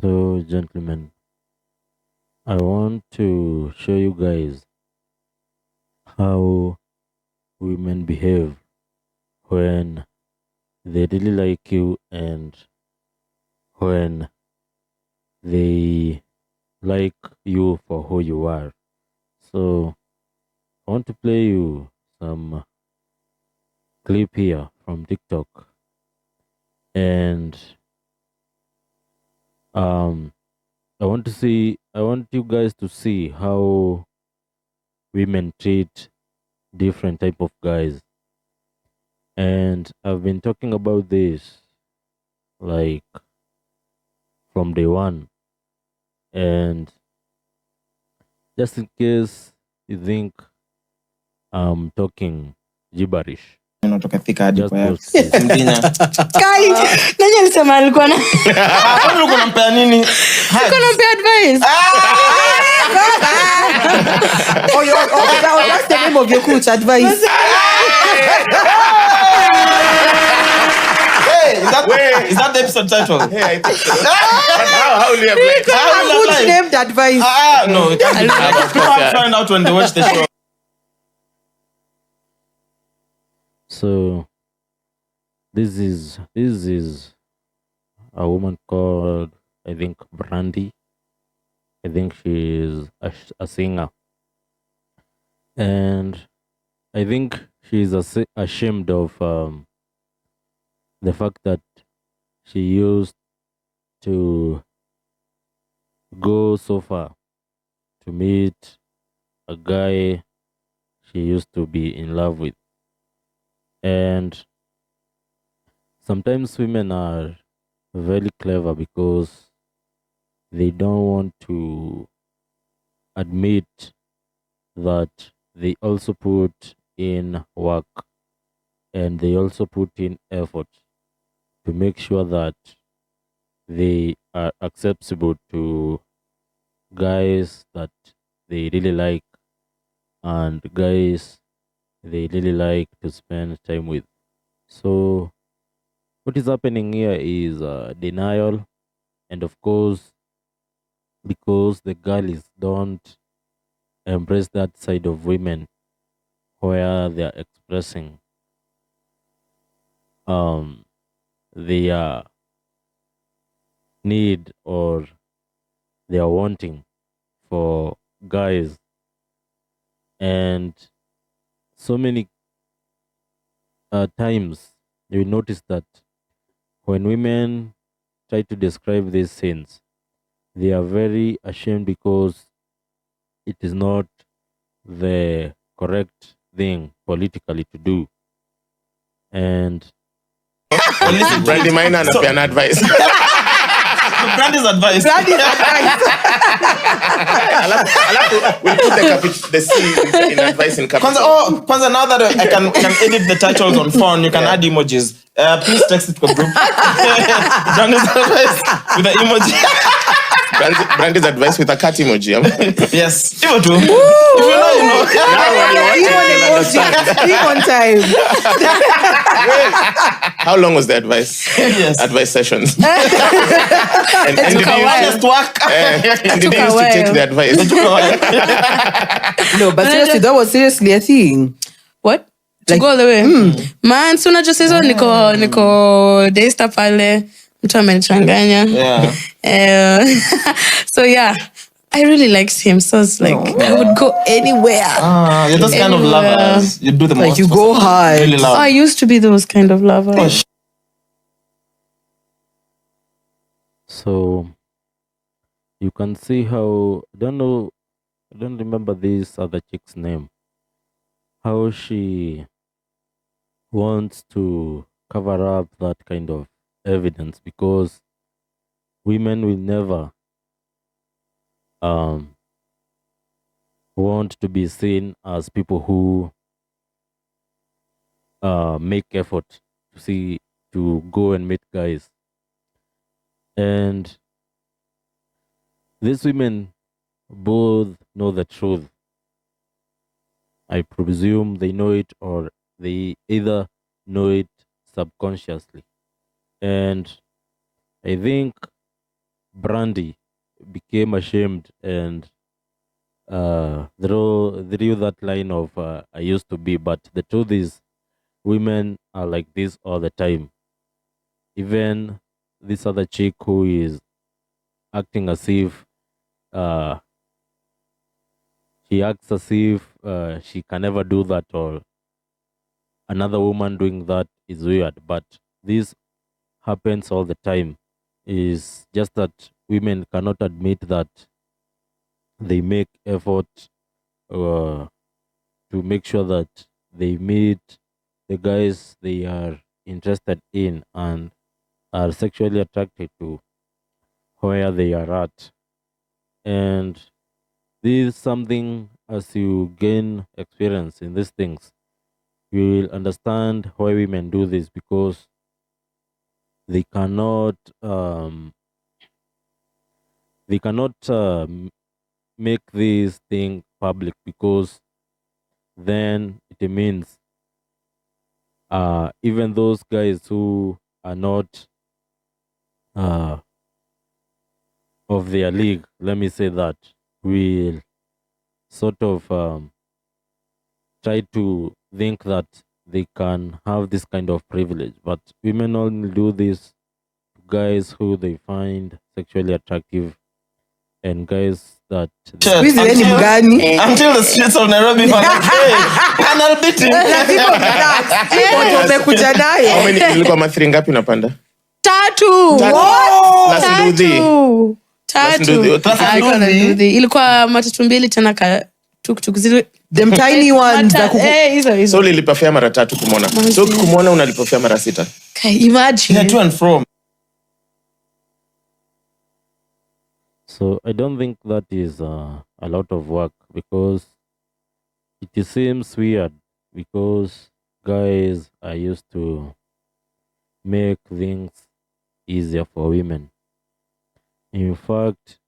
So, gentlemen, I want to show you guys how women behave when they really like you and when they like you for who you are. So, I want to play you some clip here from TikTok, and um, I want you guys to see how women treat different type of guys, and I've been talking about this like from day one. And just in case you think I'm talking gibberish, Unatoka Thika hadi just kwa yako. pause this. Mdinya. Kai, nani alisema alikuwa na Kwani ulikuwa unampea nini? nampea advice? That's the name of your coach advice. Hey, is that the episode title? Yeah, I think so. How will you have like? How will Coach I- named advice. No, it can't be that. People have find out when they watch the show. So this is a woman called, I think, Brandy. I think she's a singer, and I think she's ashamed of the fact that she used to go so far to meet a guy she used to be in love with. And sometimes women are very clever because they don't want to admit that they also put in work and they also put in effort to make sure that they are acceptable to guys that they really like and guys they really like to spend time with. So, what is happening here is denial, and of course, because the girls don't embrace that side of women where they are expressing their need or their wanting for guys, and so many times you notice that when women try to describe these scenes, they are very ashamed because it is not the correct thing politically to do. And Well, listen, Brandy Minor and an advice. Brandy's advice. We'll put the C in advice in capital. Kwanza, now that I can edit the titles on phone, you can add emojis. Please text it to the group. Brandy's advice with the emoji. Brandy's advice with a cat emoji. Yes. Hivyo tu. If you know, you know. Now when you watch it, you'll understand. Keep on time. How long was the advice? Yes. Advice sessions. And did took a you while. Just work. and did took you a used to take while. the advice? No, but seriously, that was seriously a thing. What? To Like- go all the way. Man, si unajua sasa niko Daystar pale, mtu amenichanganya. Yeah. So yeah, I really liked him. So it's like I would go anywhere. You're those kind of Anywhere. lovers. You do the most. Like you for go someone hard. you really love. I used to be those kind of lovers. so you can see how I don't remember this other chick's name. How she wants to cover up that kind of evidence because women will never want to be seen as people who make effort to go and meet guys. And these women both know the truth. I presume they know it or they either know it subconsciously. And I think Brandy became ashamed and drew that line of I used to be. But the truth is, women are like this all the time. Even this other chick who is acting as if uh, she acts as if she can never do that, or another woman doing that is weird. But this happens all the time. Is just that women cannot admit that they make effort uh, to make sure that they meet the guys they are interested in and are sexually attracted to where they are at. And this is something, as you gain experience in these things, you will understand why women do this, because they cannot they cannot make this thing public, because then it means even those guys who are not uh, of their league, let me say that, will sort of try to think that they can have this kind of privilege. But women only do this to guys who they find sexually attractive, and guys that they, Shit, Squeeze ni mgani? until the streets of Nairobi were like, hey, and I'll beat him. Lazima relax. Watu wamekuja How naye. many ilikuwa mathiri ngapi unapanda? Tatu. Plus Nduthi. Plus Haikuwa na Nduthi. Nduthi. Ilikuwa matatu mbili tena ka tuktuk zile Them tiny ones. za kuku- hizo So hizo. ulilipa fare mara 3 kumwona. So kumwona unalipa fare mara 6. Kai, imagine. Yeah, to and from. so I don't think that is a lot of work, because it seems weird, because guys are used to make things easier for women. In fact,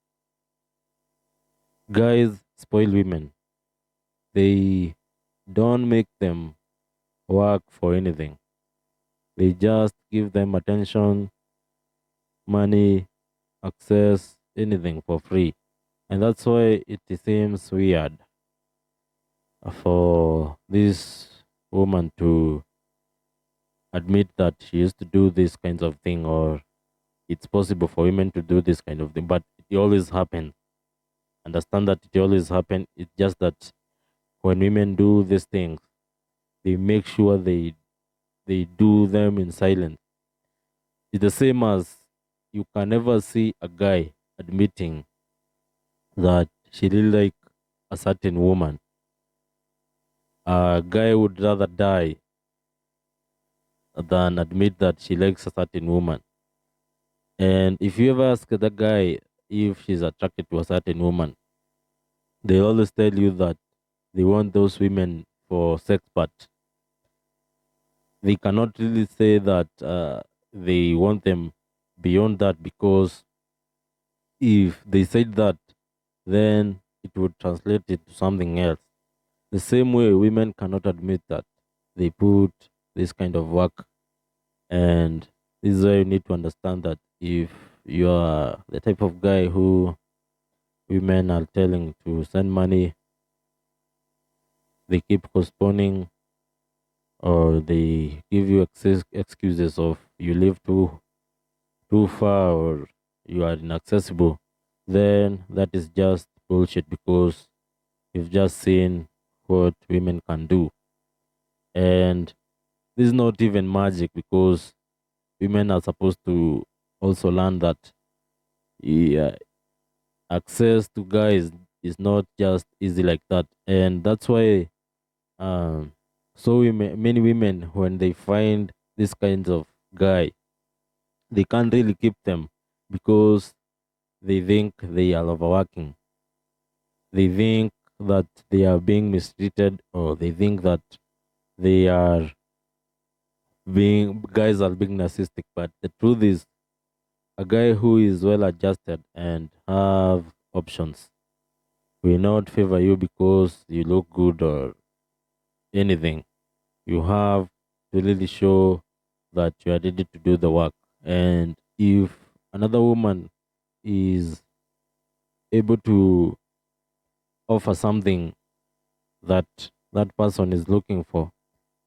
guys spoil women. They don't make them work for anything. They just give them attention, money, access, anything for free. And that's why it seems weird for this woman to admit that she used to do these kinds of thing, or it's possible for women to do this kind of thing, but it always happens. Understand that it always happens. It's just that when women do these things, they make sure they do them in silence. It's the same as you can never see a guy admitting that she really like a certain woman. A guy would rather die than admit that she likes a certain woman. And if you ever ask the guy if she's attracted to a certain woman, they always tell you that they want those women for sex, but they cannot really say that they want them beyond that, because if they said that, then it would translate it to something else. The same way women cannot admit that they put this kind of work, and this is why you need to understand that if you are the type of guy who women are telling to send money, they keep postponing, or they give you excuses of you live too far, or you are inaccessible, then that is just bullshit, because you've just seen what women can do. And this is not even magic, because women are supposed to also learn that yeah, access to guys is not just easy like that. And that's why many women, when they find this kinds of guy, they can't really keep them, because they think they are overworking. They think that they are being mistreated, or they think that they are guys are being narcissistic. But the truth is, a guy who is well adjusted and have options will not favor you because you look good or anything. You have to really show that you are ready to do the work. And if another woman is able to offer something that that person is looking for,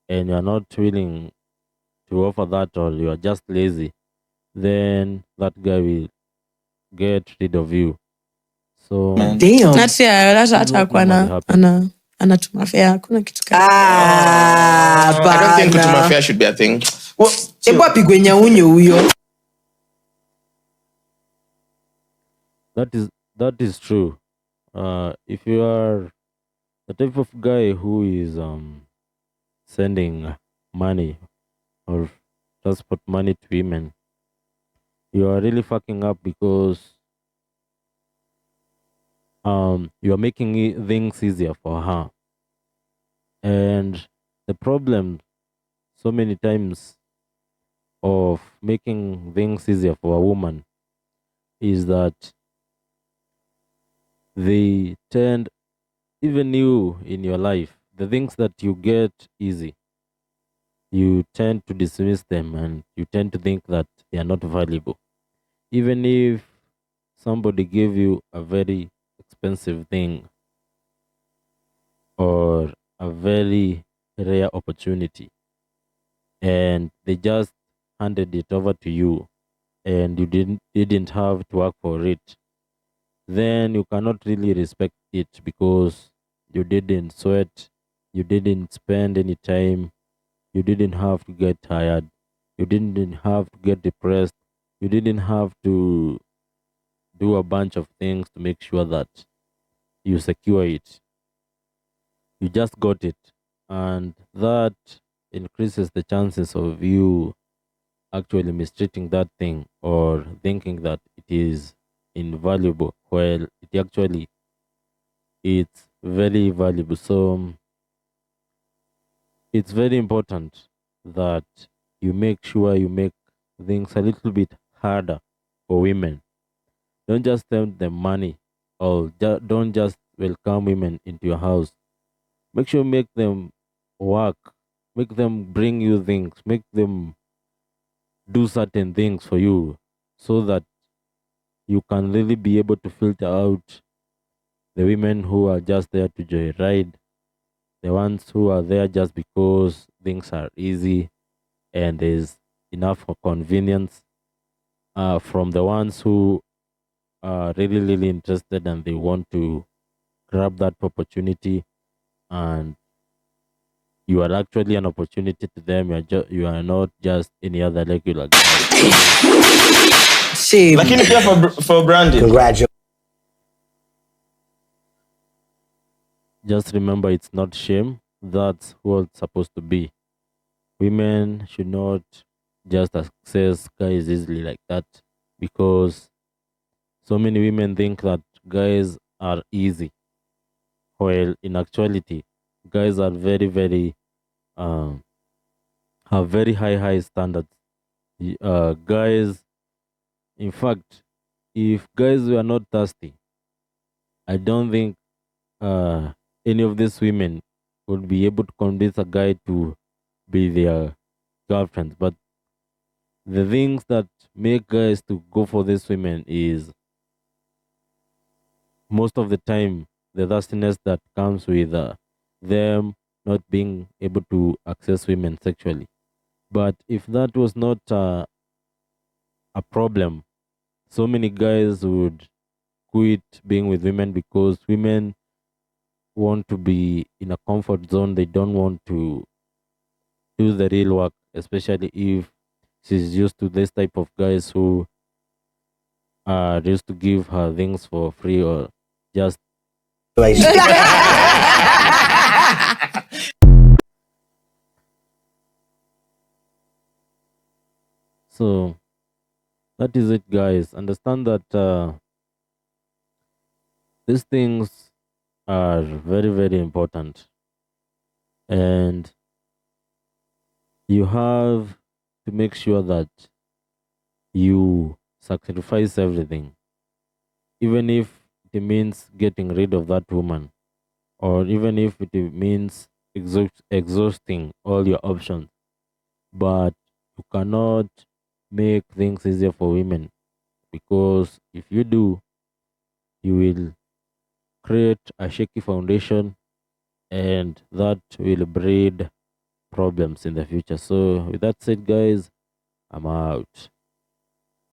and you're not willing to offer that, or you are just lazy, then that guy will get rid of you. So Man. Damn. hata akuwa anatuma fea, hakuna kitu kama. I don't think kutuma Bana. fair should be a thing. Hebu apigwe nyaunyo huyo. that is true. If you are the type of guy who is sending money or transport money to women, you are really fucking up, because you are making things easier for her. And the problem so many times of making things easier for a woman is that they tend, even you in your life, the things that you get easy, you tend to dismiss them, and you tend to think that they are not valuable. Even if somebody gave you a very expensive thing or a very rare opportunity, and they just handed it over to you, and you didn't have to work for it, then you cannot really respect it, because you didn't sweat, you didn't spend any time, you didn't have to get tired, you didn't have to get depressed, you didn't have to do a bunch of things to make sure that you secure it. You just got it, and that increases the chances of you actually mistreating that thing, or thinking that it is invaluable, well, it actually, it's very valuable. So it's very important that you make sure you make things a little bit harder for women. Don't just send them money, or don't just welcome women into your house. Make sure you make them work, make them bring you things, make them do certain things for you, so that you can really be able to filter out the women who are just there to joyride, the ones who are there just because things are easy and there's enough for convenience, from the ones who are really, really interested and they want to grab that opportunity, and you are actually an opportunity to them. You are not just any other regular guy. Shame. Lakini pia for branding. Just remember, it's not shame. That's what it's supposed to be. Women should not just access guys easily like that, because so many women think that guys are easy. While in actuality, guys are very, very, have very high standards. Guys, in fact, if guys were not thirsty, I don't think any of these women would be able to convince a guy to be their girlfriends. But the things that make guys to go for these women is, most of the time, the thirstiness that comes with them not being able to access women sexually. But if that was not a problem, so many guys would quit being with women, because women want to be in a comfort zone. They don't want to do the real work, especially if she's used to this type of guys who are used to give her things for free, or just so that is it, guys. Understand that these things are very, very important, and you have to make sure that you sacrifice everything, even if it means getting rid of that woman, or even if it means exhausting all your options. But you cannot make things easier for women, because if you do, you will create a shaky foundation, and that will breed problems in the future. So with that said, guys, I'm out.